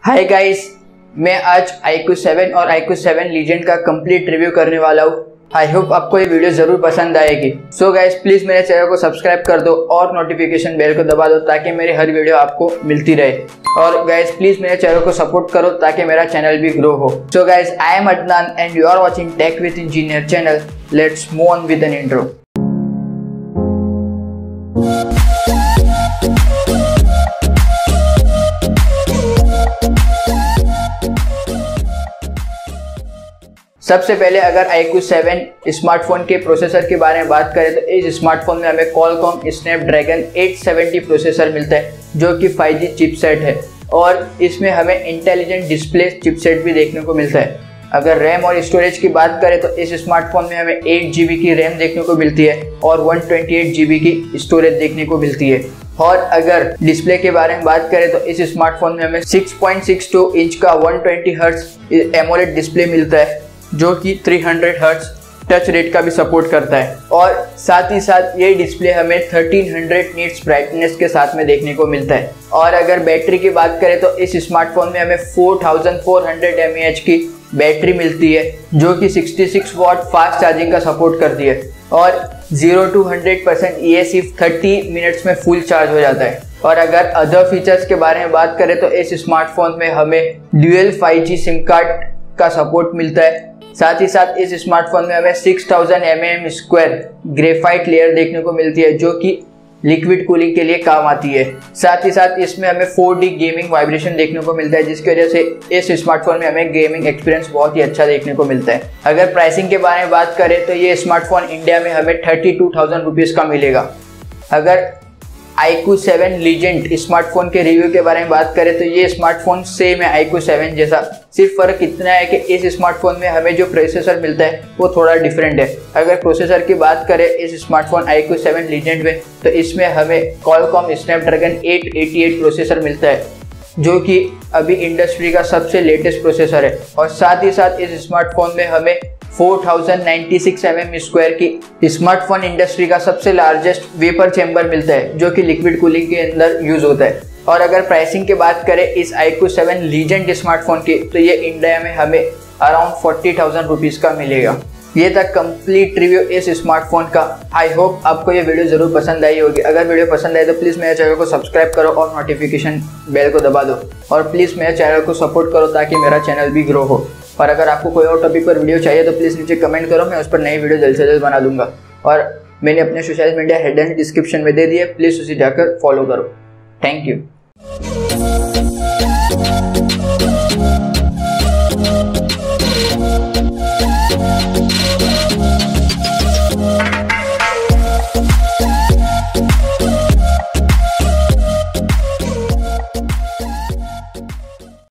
Hi guys, मैं आज iQOO 7 और iQOO 7 लीजेंड का कंप्लीट रिव्यू करने वाला हूँ। आई होप आपको ये वीडियो जरूर पसंद आएगी। सो गाइस, प्लीज मेरे चैनल को सब्सक्राइब कर दो और नोटिफिकेशन बेल को दबा दो ताकि मेरी हर वीडियो आपको मिलती रहे। और गाइस, प्लीज मेरे चैनल को सपोर्ट करो ताकि मेरा चैनल भी ग्रो हो। So guys, I am Adnan and you are watching tech with engineer channel. Let's move on with an intro. सबसे पहले अगर iQOO 7 स्मार्टफोन के प्रोसेसर के बारे में बात करें तो इस स्मार्टफोन में हमें Qualcomm Snapdragon 870 प्रोसेसर मिलता है जो कि 5G चिपसेट है और इसमें हमें इंटेलिजेंट डिस्प्ले चिपसेट भी देखने को मिलता है। अगर रैम और स्टोरेज की बात करें तो इस स्मार्टफोन में हमें 8 GB की रैम देखने को मिलती है और 128 GB की स्टोरेज देखने को मिलती है। और अगर डिस्प्ले के बारे में बात करें तो इस स्मार्टफोन में हमें 6.62 इंच का 120 हर्ट्ज एमोलेड डिस्प्ले मिलता है जो कि 300 हर्ट्ज टच रेट का भी सपोर्ट करता है। और साथ ही साथ ये डिस्प्ले हमें 1300 निट्स ब्राइटनेस के साथ में देखने को मिलता है। और अगर बैटरी की बात करें तो इस स्मार्टफोन में हमें 4400 mAh की बैटरी मिलती है जो कि 66 वॉट फास्ट चार्जिंग का सपोर्ट करती है और 0 to 100% ये सिर्फ 30 मिनट्स में फुल चार्ज हो जाता है। और अगर अदर फीचर्स के बारे में बात करें तो इस स्मार्टफोन में हमें ड्यूअल 5G सिम कार्ड का सपोर्ट मिलता है। साथ ही साथ इस स्मार्टफोन में हमें 6000 mm² ग्रेफाइट लेयर देखने को मिलती है जो कि लिक्विड कूलिंग के लिए काम आती है। साथ ही साथ इसमें हमें 4D गेमिंग वाइब्रेशन देखने को मिलता है जिसकी वजह से इस स्मार्टफोन में हमें गेमिंग एक्सपीरियंस बहुत ही अच्छा देखने को मिलता है। अगर प्राइसिंग के बारे में बात करें तो ये स्मार्टफोन इंडिया में हमें 32,000 रुपीज़ का मिलेगा। अगर iQOO 7 लीजेंड स्मार्टफोन के रिव्यू के बारे में बात करें तो ये स्मार्टफोन सेम है iQOO 7 जैसा, सिर्फ फर्क इतना है कि इस स्मार्टफोन में हमें जो प्रोसेसर मिलता है वो थोड़ा डिफरेंट है। अगर प्रोसेसर की बात करें इस स्मार्टफोन iQOO 7 लीजेंड में तो इसमें हमें Qualcomm Snapdragon 888 प्रोसेसर मिलता है जो कि अभी इंडस्ट्री का सबसे लेटेस्ट प्रोसेसर है। और साथ ही साथ इस स्मार्टफोन में हमें 4096 mm² की स्मार्टफोन इंडस्ट्री का सबसे लार्जेस्ट वेपर चैम्बर मिलता है जो कि लिक्विड कूलिंग के अंदर यूज होता है। और अगर प्राइसिंग की बात करें इस iQOO 7 लीजेंड स्मार्टफोन की तो ये इंडिया में हमें अराउंड 40,000 रुपीज़ का मिलेगा। ये था कंप्लीट रिव्यू इस स्मार्टफोन का। आई होप आपको ये वीडियो जरूर पसंद आई होगी। अगर वीडियो पसंद आए तो प्लीज़ मेरे चैनल को सब्सक्राइब करो और नोटिफिकेशन बेल को दबा दो और प्लीज़ मेरे चैनल को सपोर्ट करो ताकि मेरा चैनल भी ग्रो हो। और अगर आपको कोई और टॉपिक पर वीडियो चाहिए तो प्लीज़ नीचे कमेंट करो, मैं उस पर नई वीडियो जल्द से जल्द बना दूंगा। और मैंने अपने सोशल मीडिया हैंडल डिस्क्रिप्शन में दे दिए, प्लीज़ उसे जाकर फॉलो करो। Thank you.